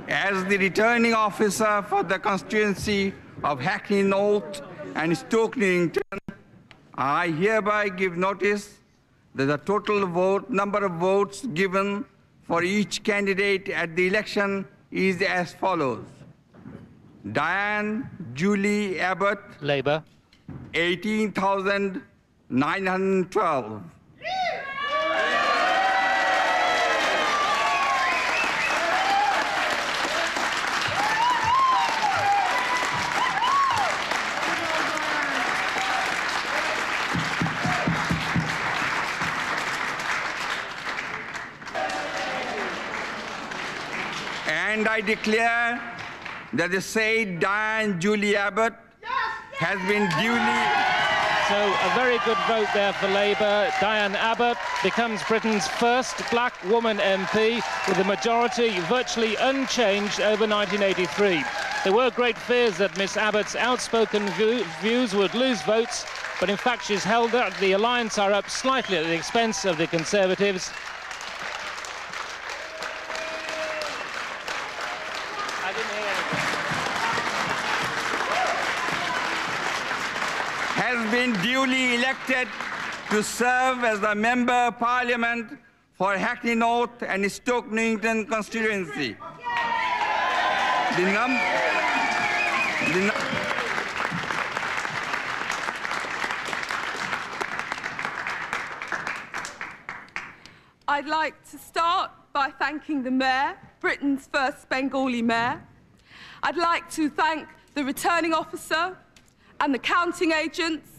As the returning officer for the constituency of Hackney North and Stoke Newington, I hereby give notice that the total number of votes given for each candidate at the election is as follows. Diane Julie Abbott, Labour, 18,912. And I declare that the said Diane Julie Abbott has been duly... So a very good vote there for Labour. Diane Abbott becomes Britain's first black woman MP with a majority virtually unchanged over 1983. There were great fears that Miss Abbott's outspoken views would lose votes, but in fact she's held up. The Alliance are up slightly at the expense of the Conservatives. Has been duly elected to serve as the Member of Parliament for Hackney North and Stoke Newington constituency. I'd like to start by thanking the Mayor, Britain's first Bengali Mayor. I'd like to thank the returning officer and the counting agents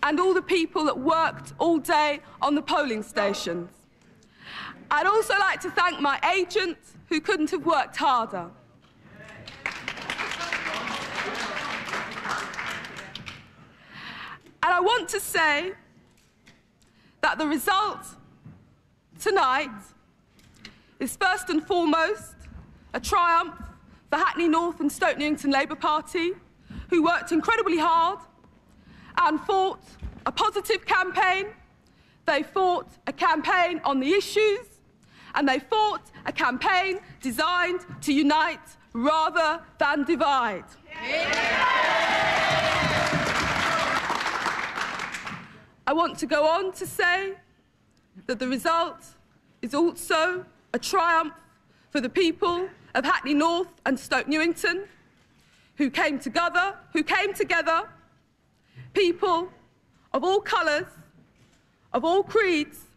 and all the people that worked all day on the polling stations. I'd also like to thank my agent, who couldn't have worked harder. And I want to say that the result tonight is first and foremost a triumph for Hackney North and Stoke Newington Labour Party, who worked incredibly hard and fought a positive campaign. They fought a campaign on the issues, and they fought a campaign designed to unite rather than divide. I want to go on to say that the result is also a triumph for the people of Hackney North and Stoke Newington, who came together, people of all colours, of all creeds,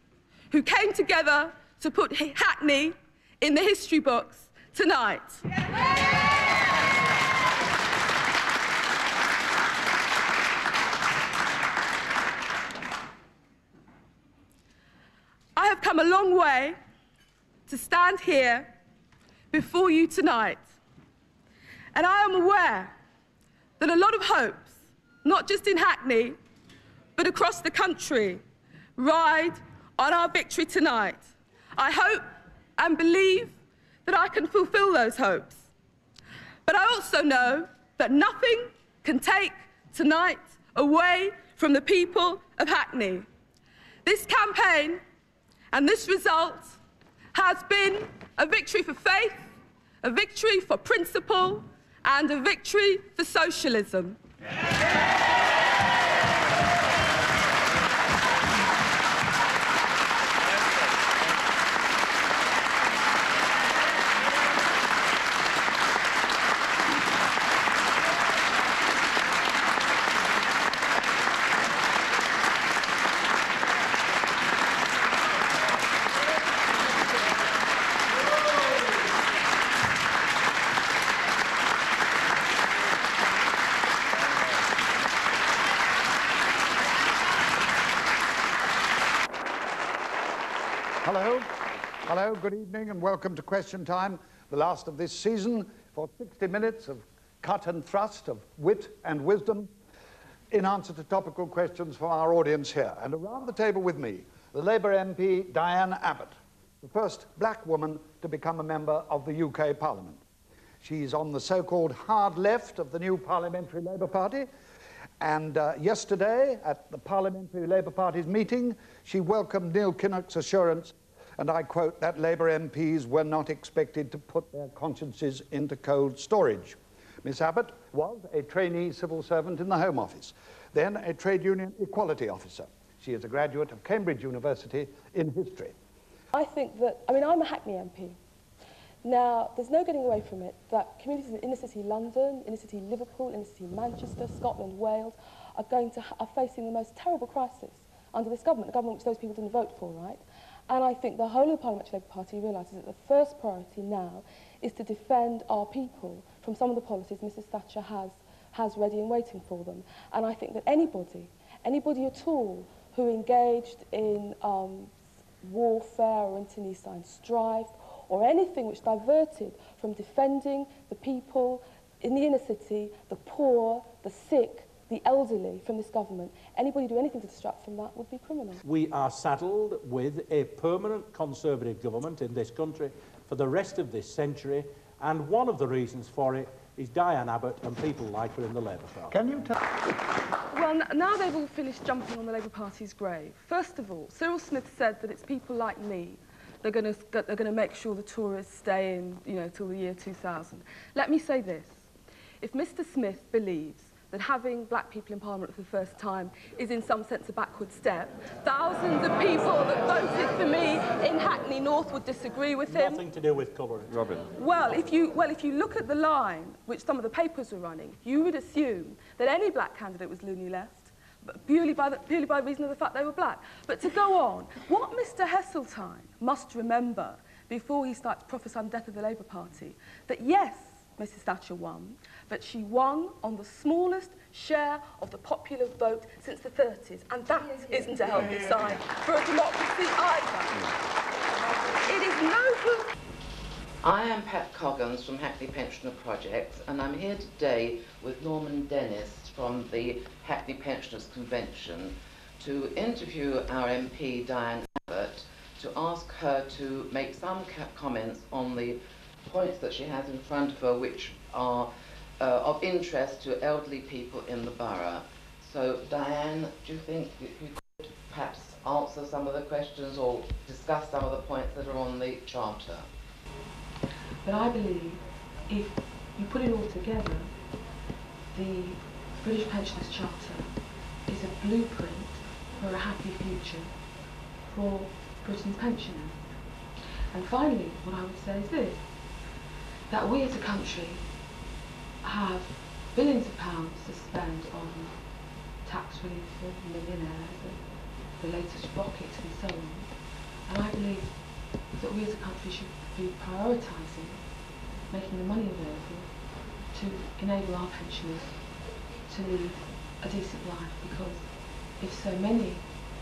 who came together to put Hackney in the history books tonight. I have come a long way to stand here before you tonight. And I am aware that a lot of hopes, not just in Hackney, but across the country, ride on our victory tonight. I hope and believe that I can fulfill those hopes. But I also know that nothing can take tonight away from the people of Hackney. This campaign and this result has been a victory for faith, a victory for principle, and a victory for socialism. Hello, good evening and welcome to Question Time, the last of this season, for 60 minutes of cut and thrust, of wit and wisdom, in answer to topical questions from our audience here. And around the table with me, the Labour MP Diane Abbott, the first black woman to become a member of the UK Parliament. She's on the so-called hard left of the new Parliamentary Labour Party, and yesterday at the Parliamentary Labour Party's meeting, she welcomed Neil Kinnock's assurance and I quote, that Labour MPs were not expected to put their consciences into cold storage. Miss Abbott was a trainee civil servant in the Home Office, then a trade union equality officer. She is a graduate of Cambridge University in history. I think that, I mean, I'm a Hackney MP. Now, there's no getting away from it that communities in inner city London, inner city Liverpool, inner city Manchester, Scotland, Wales are facing the most terrible crisis under this government, the government which those people didn't vote for, right? And I think the whole of the Parliamentary Labour Party realises that the first priority now is to defend our people from some of the policies Mrs Thatcher has ready and waiting for them. And I think that anybody at all who engaged in warfare or internecine strife or anything which diverted from defending the people in the inner city, the poor, the sick, the elderly from this government, anybody do anything to distract from that would be criminal. We are saddled with a permanent Conservative government in this country for the rest of this century, and one of the reasons for it is Diane Abbott and people like her in the Labour Party. Can you tell? Well, now they've all finished jumping on the Labour Party's grave. First of all, Cyril Smith said that it's people like me they're going to make sure the tourists stay in, you know, till the year 2000. Let me say this. If Mr Smith believes that having black people in Parliament for the first time is in some sense a backward step, thousands of people that voted for me in Hackney North would disagree with him. Nothing to do with colouring. Robin. Well, if you look at the line which some of the papers were running, you would assume that any black candidate was loony left, but purely by reason of the fact they were black. But to go on, what Mr Heseltine must remember before he starts prophesying the death of the Labour Party, that yes, Mrs Thatcher won, but she won on the smallest share of the popular vote since the 30s, and that isn't a healthy sign for a democracy either. It is no good. I am Pat Coggins from Hackney Pensioner Projects, and I'm here today with Norman Dennis from the Hackney Pensioners Convention to interview our MP Diane Abbott, to ask her to make some comments on the points that she has in front of her which are of interest to elderly people in the borough. So Diane, do you think you could perhaps answer some of the questions or discuss some of the points that are on the charter? But I believe if you put it all together, the British Pensioners Charter is a blueprint for a happy future for Britain's pensioners. And finally, what I would say is this, that we as a country have billions of pounds to spend on tax relief for millionaires and the latest rockets and so on. And I believe that we as a country should be prioritising making the money available to enable our pensioners to lead a decent life, because if so many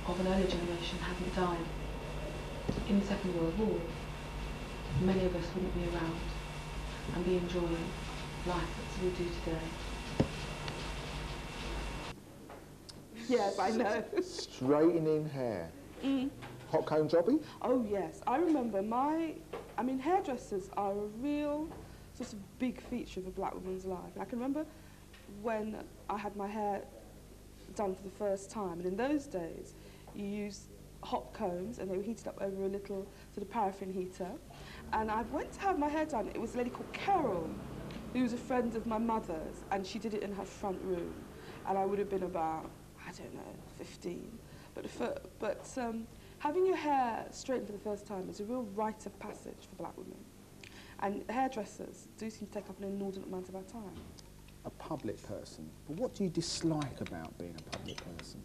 of an earlier generation hadn't died in the Second World War, many of us wouldn't be around and be enjoying life as we do today. Yes, I know. Straightening hair. Hot comb jobby? Oh yes, I remember hairdressers are a real sort of big feature of a black woman's life. I can remember when I had my hair done for the first time, and in those days you used hot combs and they were heated up over a little sort of paraffin heater. And I went to have my hair done. It was a lady called Carol, who was a friend of my mother's, and she did it in her front room. And I would have been about, I don't know, 15. But having your hair straightened for the first time is a real rite of passage for black women. And hairdressers do seem to take up an inordinate amount of our time. A public person. But what do you dislike about being a public person?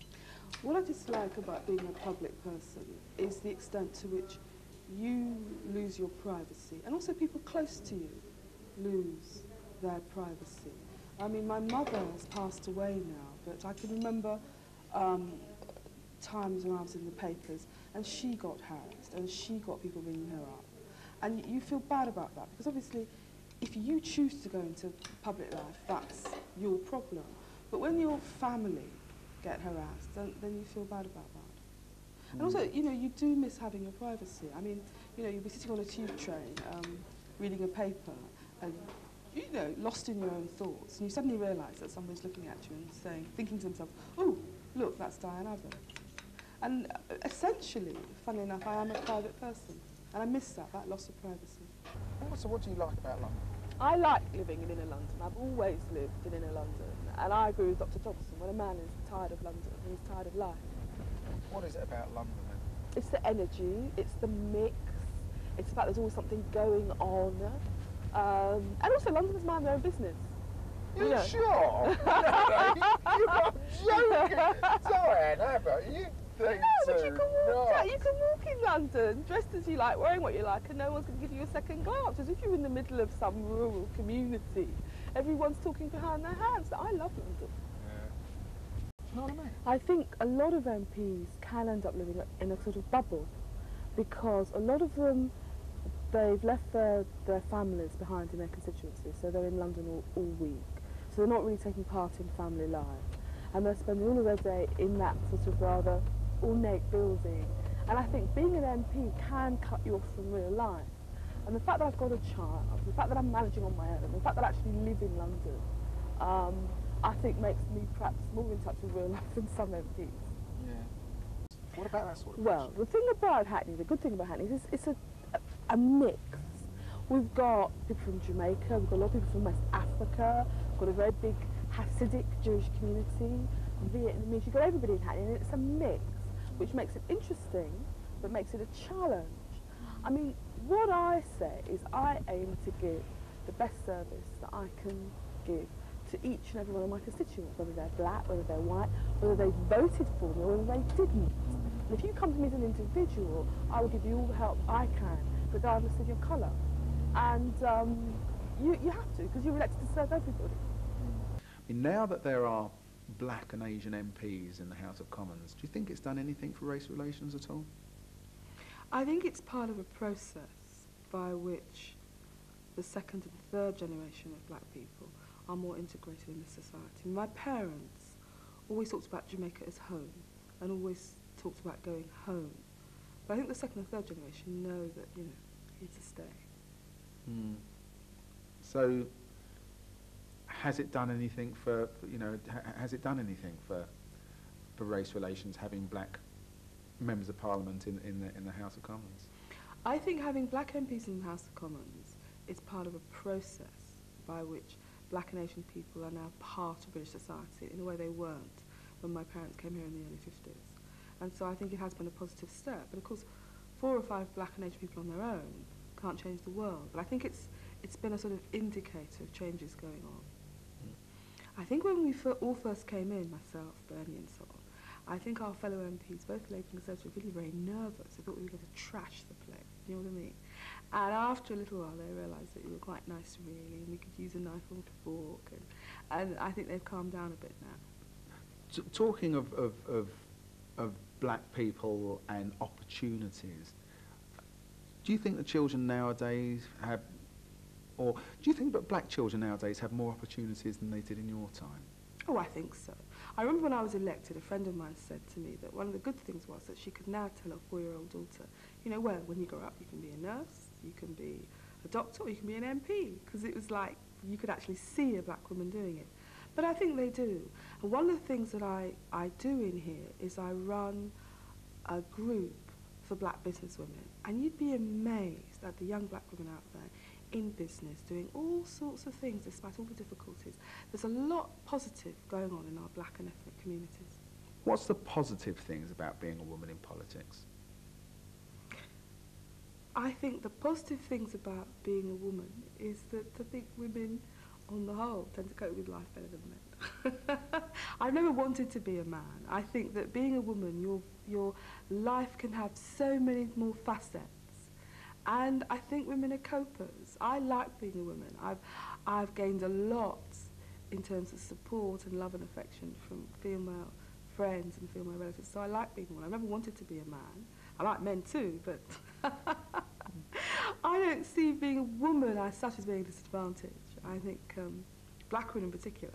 What I dislike about being a public person is the extent to which you lose your privacy, and also people close to you lose their privacy. I mean, my mother has passed away now, but I can remember times when I was in the papers and she got harassed and she got people ringing her up. And you feel bad about that, because obviously if you choose to go into public life, that's your problem. But when your family get harassed, then you feel bad about that. And also, you know, you do miss having your privacy. I mean, you know, you'll be sitting on a tube train, reading a paper, and, you know, lost in your own thoughts, and you suddenly realise that somebody's looking at you and thinking to themselves, oh, look, that's Diane Abbott. And essentially, funnily enough, I am a private person. And I miss that loss of privacy. So what do you like about London? I like living in inner London. I've always lived in inner London. And I agree with Dr. Johnson. When a man is tired of London, he's tired of life. What is it about London then? It's the energy, it's the mix, it's the fact there's always something going on. And also Londoners mind their own business. You sure? No, you're not joking. Diane Abbott, you think No, but you can walk not. in London dressed as you like, wearing what you like, and no one's going to give you a second glance. As if you're in the middle of some rural community. Everyone's talking behind their hands. I love London. You know what I mean? I think a lot of MPs can end up living in a sort of bubble because a lot of them, they've left their families behind in their constituency, so they're in London all week. So they're not really taking part in family life. And they're spending all of their day in that sort of rather ornate building. And I think being an MP can cut you off from real life. And the fact that I've got a child, the fact that I'm managing on my own, the fact that I actually live in London, I think makes me perhaps more in touch with real life than some MPs. Yeah. What about that sort of Well, the thing about Hackney, the good thing about Hackney is it's a mix. We've got people from Jamaica, we've got a lot of people from West Africa, we've got a very big Hasidic Jewish community, Vietnamese, you've got everybody in Hackney, and it's a mix, which makes it interesting, but makes it a challenge. I mean, what I say is I aim to give the best service that I can give to each and every one of my constituents, whether they're black, whether they're white, whether they voted for me or whether they didn't. And if you come to me as an individual, I will give you all the help I can, regardless of your colour. And you have to, because you're elected to serve everybody. I mean, now that there are black and Asian MPs in the House of Commons, do you think it's done anything for race relations at all? I think it's part of a process by which the second and third generation of black people are more integrated in the society. My parents always talked about Jamaica as home and always talked about going home. But I think the second and third generation know that, you know, here to stay. So, has it done anything for you know, has it done anything for race relations, having black members of Parliament in the House of Commons? I think having black MPs in the House of Commons is part of a process by which black and Asian people are now part of British society in a way they weren't when my parents came here in the early 50s. And so I think it has been a positive step. But of course, 4 or 5 black and Asian people on their own can't change the world. But I think it's been a sort of indicator of changes going on. I think when we all first came in, myself, Bernie and so on, I think our fellow MPs, both Labour and Conservative, were really very nervous. They thought we were going to trash the place, you know what I mean? And after a little while, they realised that we were quite nice, really, and we could use a knife or a fork, and I think they've calmed down a bit now. Talking of black people and opportunities, do you think the children nowadays have, or do you think that black children nowadays have more opportunities than they did in your time? Oh, I think so. I remember when I was elected, a friend of mine said to me that one of the good things was that she could now tell her 4-year-old daughter, you know, well, when you grow up, you can be a nurse, you can be a doctor, or you can be an MP, because it was like you could actually see a black woman doing it. But I think they do. And one of the things that I do in here is I run a group for black businesswomen, and you'd be amazed at the young black women out there in business, doing all sorts of things despite all the difficulties. There's a lot positive going on in our black and ethnic communities. What's the positive things about being a woman in politics? I think the positive things about being a woman is that I think women, on the whole, tend to cope with life better than men. I've never wanted to be a man. I think that being a woman, your life can have so many more facets. And I think women are copers. I like being a woman. I've gained a lot in terms of support and love and affection from female friends and female relatives. So I like being a woman. I've never wanted to be a man. I like men too, but I don't see being a woman as such as being a disadvantage. I think black women in particular